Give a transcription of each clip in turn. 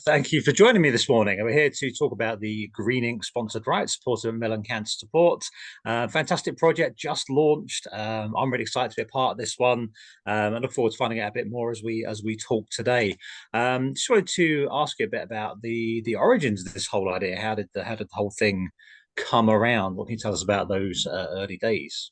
Thank you for joining me this morning. We're here to talk about the Green Ink sponsored rights support of Macmillan Cancer Support. Fantastic project just launched. I'm really excited to be a part of this one. I look forward to finding out a bit more as we talk today. Just wanted to ask you a bit about the origins of this whole idea. How did the whole thing come around? What can you tell us about those early days?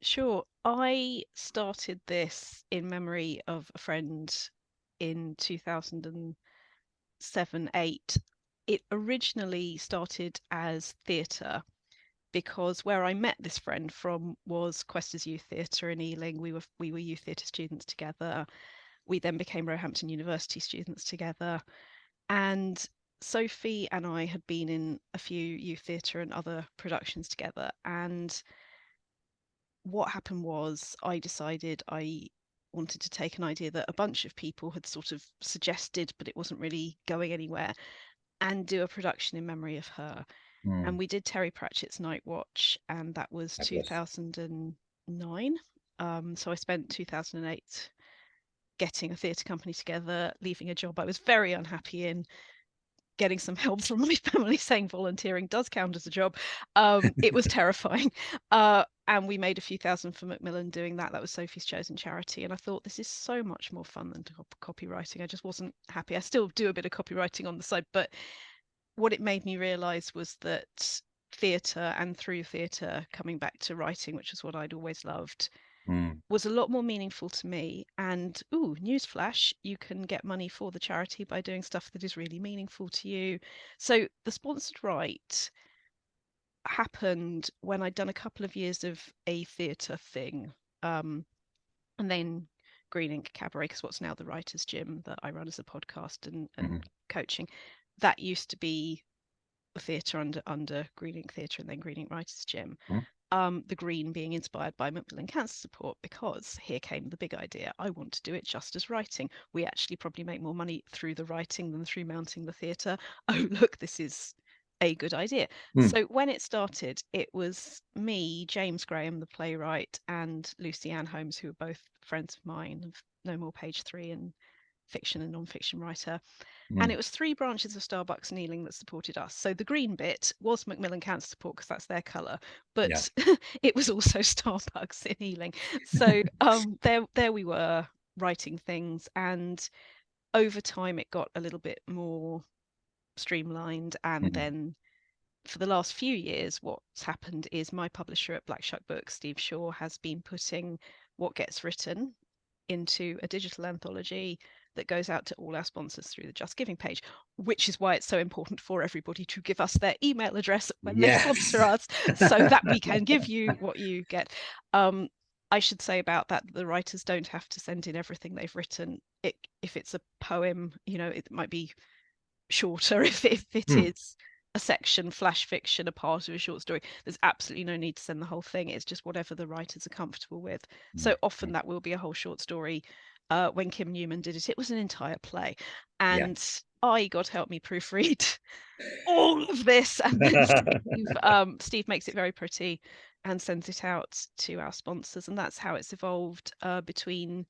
Sure. I started this in memory of a friend in 2007, 8. It originally started as theatre because where I met this friend from was Questers Youth Theatre in Ealing. We were youth theatre students together. We then became Roehampton University students together. And Sophie and I had been in a few youth theatre and other productions together. And what happened was I decided I wanted to take an idea that a bunch of people had sort of suggested, but it wasn't really going anywhere, and do a production in memory of her. And Mm, we did Terry Pratchett's Night Watch, and that was fabulous. 2009. So I spent 2008 getting a theatre company together, leaving a job I was very unhappy in, getting some help from my family saying volunteering does count as a job. It was terrifying. And we made a few thousand for Macmillan doing that. That was Sophie's chosen charity. And I thought, this is so much more fun than copywriting. I just wasn't happy. I still do a bit of copywriting on the side, but what it made me realize was that theatre, and through theatre coming back to writing, which is what I'd always loved, Mm, was a lot more meaningful to me. And ooh, newsflash, you can get money for the charity by doing stuff that is really meaningful to you. So the sponsored right happened when I'd done a couple of years of a theatre thing. And then Green Ink Cabaret, because what's now the Writers' Gym that I run as a podcast and mm, coaching, that used to be a theatre under Green Ink Theatre and then Green Ink Writers' Gym. mm. The green being inspired by Macmillan Cancer Support, because here came the big idea. I want to do it just as writing. We actually probably make more money through the writing than through mounting the theatre. Oh, look, this is a good idea. Mm. So when it started, it was me, James Graham, the playwright, and Lucy Ann Holmes, who are both friends of mine, of No More Page 3 and fiction and non-fiction writer. And Mm. it was three branches of Starbucks and Ealing that supported us. So the green bit was Macmillan Cancer Support because that's their colour, Yeah. but it was also Starbucks in Ealing. So there we were writing things, and over time it got a little bit more streamlined. And Mm. then for the last few years, what's happened is my publisher at Black Shuck Books, Steve Shaw, has been putting what gets written into a digital anthology that goes out to all our sponsors through the Just Giving page, which is why it's so important for everybody to give us their email address when they Yes. sponsor us so that we can give you what you get. Um, I should say about that, the writers don't have to send in everything they've written. If it's a poem, it might be shorter. If it Mm. is a section, flash fiction, a part of a short story, there's absolutely no need to send the whole thing. It's just whatever the writers are comfortable with. So often Mm. that will be a whole short story. When Kim Newman did it, it was an entire play. Yeah. And God help me proofread all of this. And then Steve makes it very pretty and sends it out to our sponsors. And that's how it's evolved between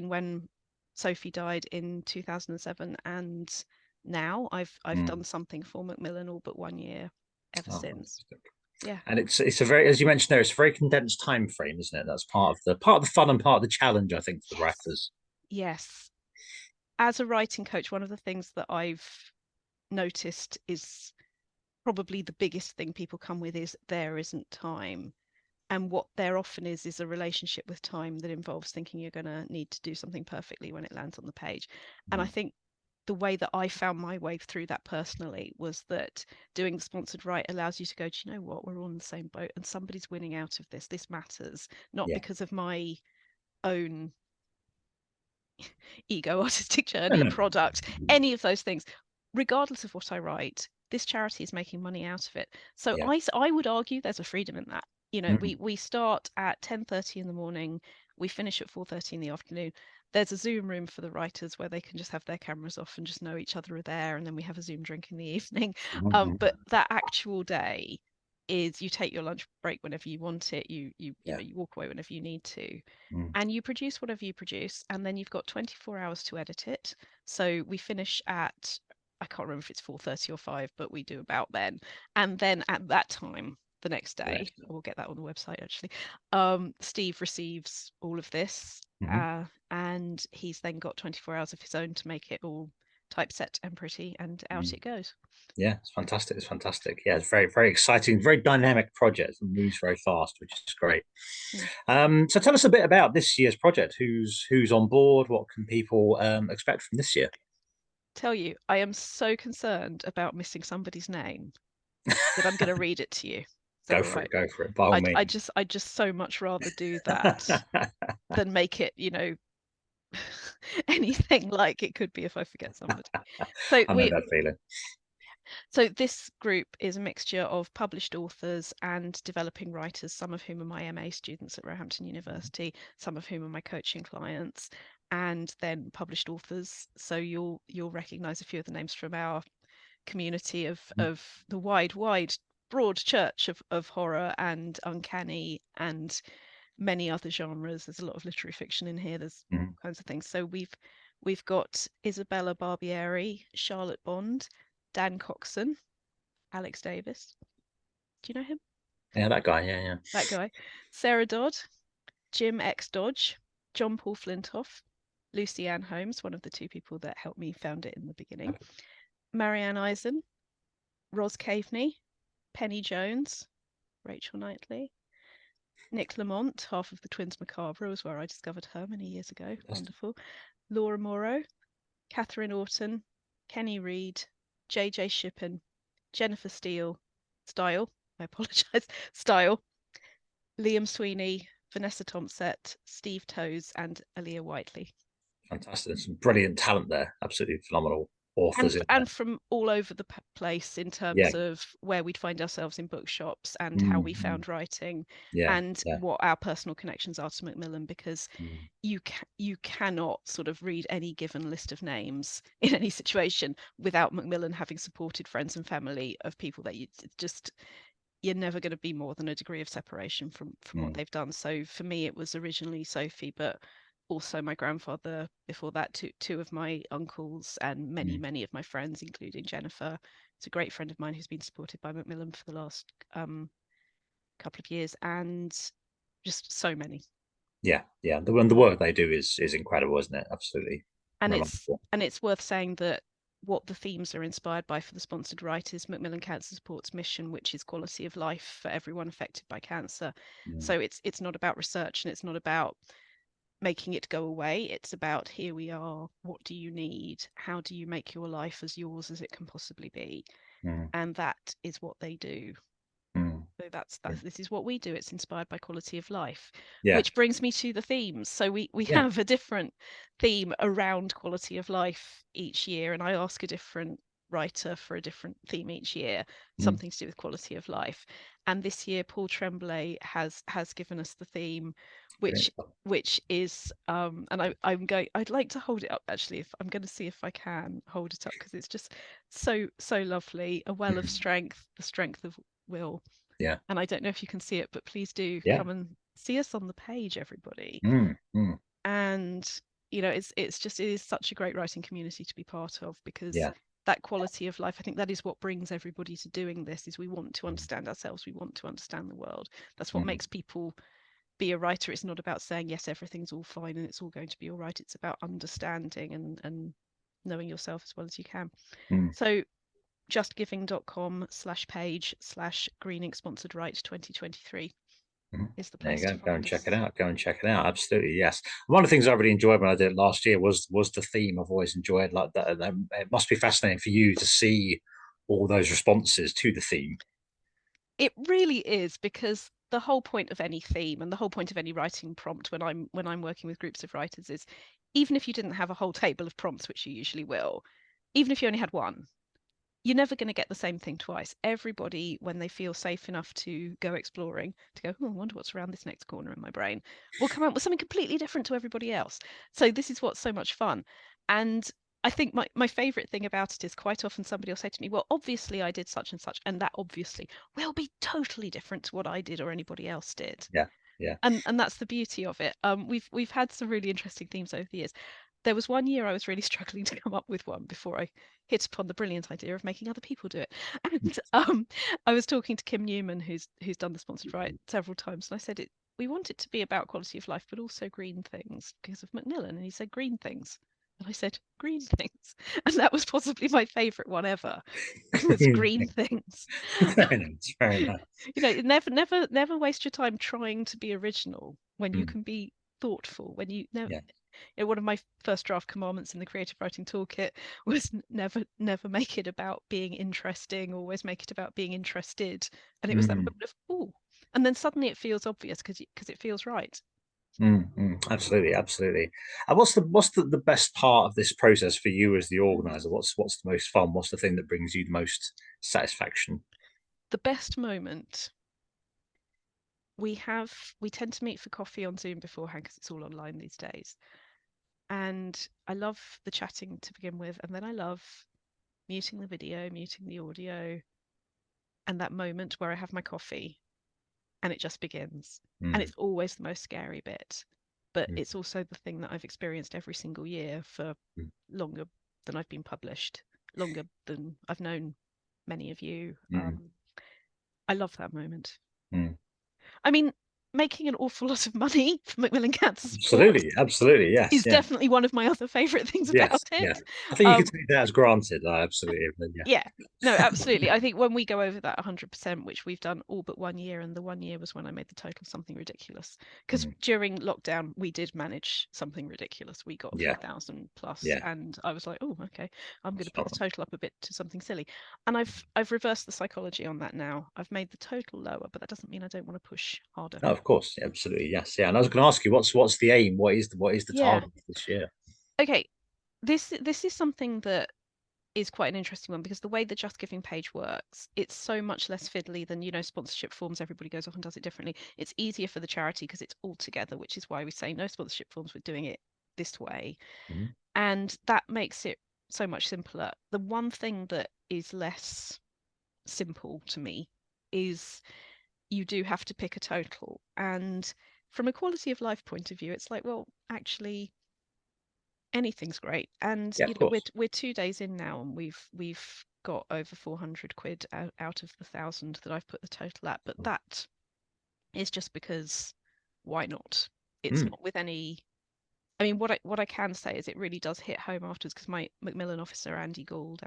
when Sophie died in 2007 and now. I've Mm. done something for Macmillan all but 1 year ever Oh, since. fantastic. Yeah. And it's a very, as you mentioned there, it's a very condensed time frame, isn't it? That's part of the fun and part of the challenge, I think, for the Yes. writers. Yes. As a writing coach, one of the things that I've noticed is probably the biggest thing people come with is there isn't time. And what there often is a relationship with time that involves thinking you're going to need to do something perfectly when it lands on the page. And I Mm. think the way that I found my way through that personally was that doing the sponsored right allows you to go, do you know what? We're all in the same boat and somebody's winning out of this. This matters, not Yeah. because of my own ego, artistic No, journey, no. product, any of those things. Regardless of what I write, this charity is making money out of it. So Yeah. I would argue there's a freedom in that. Mm. We start at 10:30 in the morning, we finish at 4:30 in the afternoon. There's a Zoom room for the writers where they can just have their cameras off and just know each other are there, and then we have a Zoom drink in the evening. Mhm. But that actual day is you take your lunch break whenever you want it. You Yeah. know, you walk away whenever you need to, Mm. and you produce whatever you produce, and then you've got 24 hours to edit it. So we finish at, I can't remember if it's 4:30 or 5, but we do about then. And then at that time, the next The day, next. we'll get that on the website actually. Steve receives all of this, Hmm. and he's then got 24 hours of his own to make it all typeset and pretty, and out Mm. it goes. Yeah, it's fantastic. It's fantastic. Yeah, it's very, very exciting, very dynamic project and moves very fast, which is great. Mm. So tell us a bit about this year's project. Who's on board? What can people expect from this year? Tell you, I am so concerned about missing somebody's name that I'm going to read it to you. Is that Go all for it. right? Go for it. By all means. I just so much rather do that than make it, anything like it could be if I forget somebody. So I know we that feeling. so this group is a mixture of published authors and developing writers, some of whom are my MA students at Roehampton University, some of whom are my coaching clients, and then published authors. So you'll recognise a few of the names from our community of the wide broad church of horror and uncanny and many other genres. There's a lot of literary fiction in here. There's Mm-hmm. all kinds of things. So we've got Isabella Barbieri, Charlotte Bond, Dan Coxon, Alex Davis. Do you know him? Yeah, that guy. Yeah, yeah. That guy. Sarah Dodd, Jim X Dodge, John Paul Flintoff, Lucy Ann Holmes, one of the two people that helped me found it in the beginning, Marianne Eisen, Ros Caveney, Penny Jones, Rachel Knightley, Nick Lamont, half of the Twins Macabre, was where I discovered her many years ago. Fantastic. Wonderful. Laura Morrow, Catherine Orton, Kenny Reed, JJ Shippen, Jennifer Style, I apologise, Style, Liam Sweeney, Vanessa Thompsett, Steve Toes, and Aaliyah Whiteley. Fantastic. There's some brilliant talent there. Absolutely phenomenal authors in there. And from all over the place in Yeah. terms of where we'd find ourselves in bookshops and how we Mm-hmm. found writing Yeah. and Yeah. what our personal connections are to Macmillan, because Mm. you cannot sort of read any given list of names in any situation without Macmillan having supported friends and family of people that you just, you're never going to be more than a degree of separation from what Mm. they've done. So for me, it was originally Sophie, but also my grandfather. Before that, two of my uncles and Mm. many of my friends, including Jennifer. It's a great friend of mine who's been supported by Macmillan for the last couple of years, and just so many. Yeah. Yeah. The work they do is incredible, isn't it? Absolutely And remarkable. it's worth saying that what the themes are inspired by for the sponsored writers, Macmillan Cancer Support's mission, which is quality of life for everyone affected by cancer. Mm. So it's not about research, and it's not about making it go away. It's about, here we are, what do you need? How do you make your life as yours as it can possibly be? Mm. And that is what they do. Mm. So that's this is what we do. It's inspired by quality of life, Yeah. which brings me to the themes. So we Yeah. have a different theme around quality of life each year, and I ask a different writer for a different theme each year, Mm. something to do with quality of life. And this year, Paul Tremblay has given us the theme, which Brilliant. which is and I'd like to hold it up actually. If I'm going to see if I can hold it up, because it's just so lovely. A well of Mm. strength, the strength of will. Yeah. And I don't know if you can see it, but please do Yeah. come and see us on the page, everybody. Mm. Mm. And it is such a great writing community to be part of, because Yeah. that quality of life, I think that is what brings everybody to doing this, is we want to Mm. understand ourselves, we want to understand the world. That's what Mm. makes people be a writer. It's not about saying yes, everything's all fine and it's all going to be all right. It's about understanding and knowing yourself as well as you can. Mm. So justgiving.com/page/Greening Sponsored Right 2023 Mhm. is the There you place to go. Go and find check it us. out. Go and check it out. Absolutely, yes. One of the things I really enjoyed when I did it last year was the theme. I've always enjoyed like that. It must be fascinating for you to see all those responses to the theme. It really is, because the whole point of any theme and the whole point of any writing prompt when I'm working with groups of writers is, even if you didn't have a whole table of prompts, which you usually will, even if you only had one, you're never going to get the same thing twice. Everybody, when they feel safe enough to go exploring, to go, oh, I wonder what's around this next corner in my brain, will come out with something completely different to everybody else. So this is what's so much fun. And I think my favorite thing about it is quite often somebody will say to me, well, obviously I did such and such, and that obviously will be totally different to what I did or anybody else did. Yeah, yeah. And that's the beauty of it. We've had some really interesting themes over the years. There was one year I was really struggling to come up with one before I hit upon the brilliant idea of making other people do it. And I was talking to Kim Newman, who's done the sponsored right several times, and I said we want it to be about quality of life, but also green things because of Macmillan. And he said green things. And I said green things. And that was possibly my favorite one ever. Was green things. Fair enough. Fair enough. Never waste your time trying to be original when you Mm, can be thoughtful. When you know, yeah. one of my first draft commandments in the creative writing toolkit was never make it about being interesting. Always make it about being interested. And it was that Mm, moment of oh, and then suddenly it feels obvious because it feels right. absolutely, absolutely. And what's the best part of this process for you as the organizer? What's the most fun? What's the thing that brings you the most satisfaction? The best moment we tend to meet for coffee on Zoom beforehand because it's all online these days. And I love the chatting to begin with, and then I love muting the video, muting the audio, and that moment where I have my coffee and it just begins. And Mm, it's always the most scary bit, but mm, it's also the thing that I've experienced every single year for mm, longer than I've been published, longer than I've known many of you. mm, I love that moment. mm. I mean, making an awful lot of money for Macmillan Cancer Support Absolutely, absolutely. Yes, is yeah, definitely one of my other favourite things yes, about it. yes. I think you could Um, take that as granted. Absolutely, but Yeah, no, absolutely. I think when we go over that 100%, which we've done all but 1 year, and the 1 year was when I made the total something ridiculous. Because Mm, during lockdown, we did manage something ridiculous. We got a few yeah, thousand plus, yeah. and I was like, oh, okay, I'm going to put the So, total up a bit to something silly. And I've reversed the psychology on that now. I've made the total lower, but that doesn't mean I don't want to push harder. no, of course, absolutely, yes, yeah. And I was going to ask you, what's the aim? What is the Yeah. target this year? Okay. This is something that is quite an interesting one because the way the Just Giving page works, it's so much less fiddly than, sponsorship forms. Everybody goes off and does it differently. It's easier for the charity because it's all together, which is why we say no sponsorship forms, we're doing it this way. Mhm. And that makes it so much simpler. The one thing that is less simple to me is you do have to pick a total. And from a quality of life point of view, it's like, well, actually, anything's great. And Yeah, of course. we're 2 days in now, and we've got over 400 quid out of the 1,000 that I've put the total at. But that is just because why not? It's Mm, not with any. I mean, what I can say is it really does hit home afterwards because my Macmillan officer Andrew Gould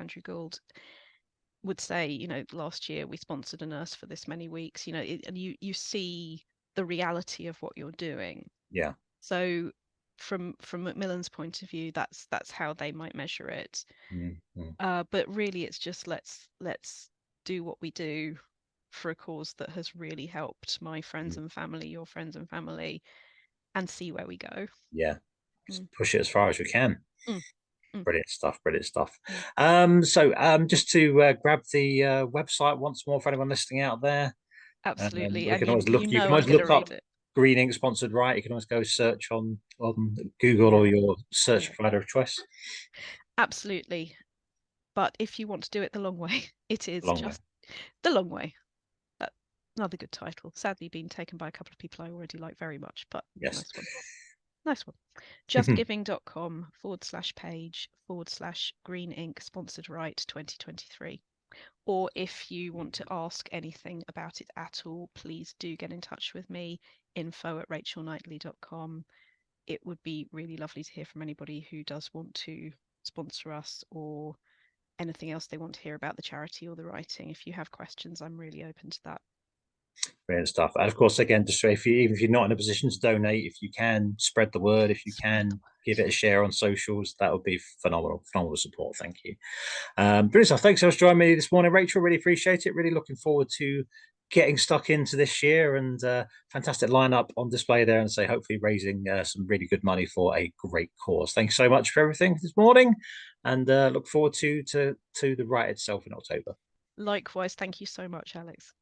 would say, last year we sponsored a nurse for this many weeks, and you see the reality of what you're doing. yeah. So from Macmillan's point of view, that's how they might measure it. Mm, mm, But really, it's just let's do what we do for a cause that has really helped my friends mm, and family, your friends and family, and see where we go. yeah. Just Mm, push it as far as we can. mm, mm, Brilliant stuff. Brilliant stuff. mm. Just to grab the website once more for anyone listening out there. Absolutely, We and can always you look. You can know I'm always going to look read up it. Green Ink sponsored right. You can always go search on Google Yeah, or your search yeah, provider of choice. absolutely. But if you want to do it the long way, it A is long way. just the long way. Uh, Another good title. Sadly, being taken by a couple of people I already like very much, but Yes. nice one. Nice one. Justgiving.com/page/green ink sponsored right 2023. Or if you want to ask anything about it at all, please do get in touch with me, info@rachelknightley.com. It would be really lovely to hear from anybody who does want to sponsor us or anything else they want to hear about the charity or the writing. If you have questions, I'm really open to that. Brilliant stuff. And of course, again, just if you even if you're not in a position to donate, if you can spread the word, if you Spread the can give it a word. share on socials, that would be phenomenal, phenomenal support. Thank you. Brilliant stuff. Thanks so much for joining me this morning, Rachel. Really appreciate it. Really looking forward to getting stuck into this year and fantastic lineup on display there and say hopefully raising some really good money for a great cause. Thanks so much for everything this morning and look forward to the write itself in October. Likewise, thank you so much, Alex.